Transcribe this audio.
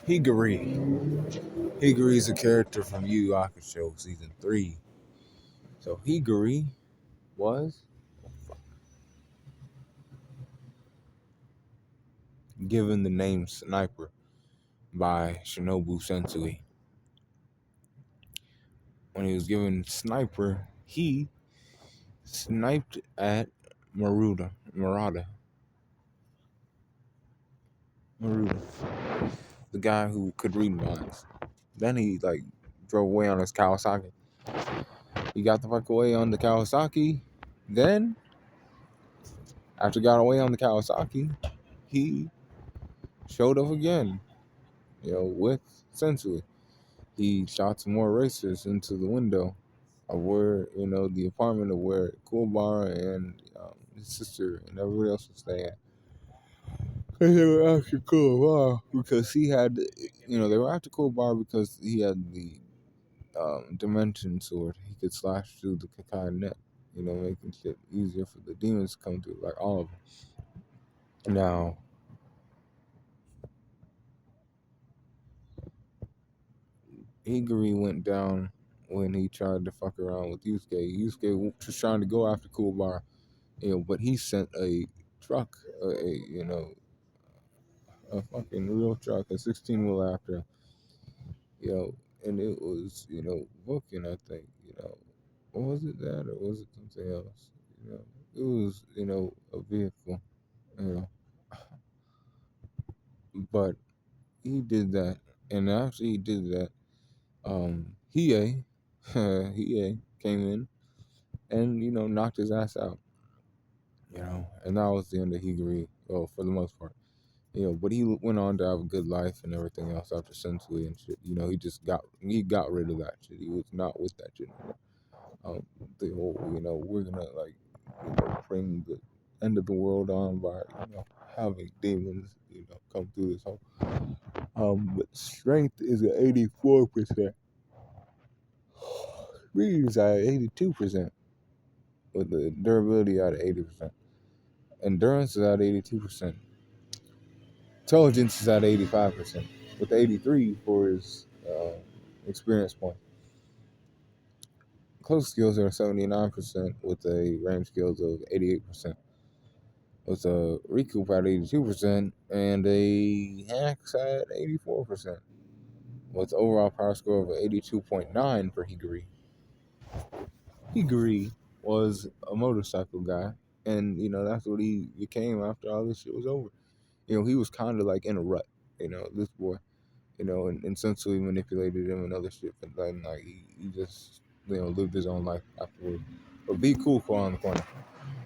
Hagiri. Hagiri is a character from Yu Yu Hakusho season 3. So Hagiri was given the name Sniper by Shinobu Sensui. When he was given Sniper, he sniped at Murata, the guy who could read minds. Then he drove away on his Kawasaki. He got the fuck away on the Kawasaki. Then, after he got away on the Kawasaki, he showed up again, with Sensui. He shot some more racers into the window of where, the apartment of where Kuwabara and his sister and everybody else was staying at. And they were after Kuwabara because he had, they were after Kuwabara because he had the dimension sword. He could slash through the Kakai net, making shit easier for the demons to come through, like all of them. Now, Hagiri went down when he tried to fuck around with Yusuke. Yusuke was trying to go after Kuwabara, but he sent a truck, a fucking real truck, a 16-wheel after him, and it was, booking, I think, or was it that, or was it something else? It was, a vehicle, you know, but he did that, and after he did that, Hiei, Hiei came in and, knocked his ass out, and that was the end of Higiri, well, for the most part. But he went on to have a good life and everything else after Sensui and shit. He got rid of that shit. He was not with that shit anymore. The whole, we're gonna bring the end of the world on by, having demons, come through this whole. But strength is at 84%. Speed is at 82%, with the durability at 80%. Endurance is at 82%. Intelligence is at 85%, with 83 for his experience point. Close skills are 79%, with a range skills of 88%. With a recoup at 82% and a hacks at 84%. With overall power score of 82.9 for Higiri. Higiri was a motorcycle guy, and that's what he became after all this shit was over. He was kind of like in a rut. This boy. And Sensui manipulated him and other shit, but then he just lived his own life afterward. But be cool, on the corner.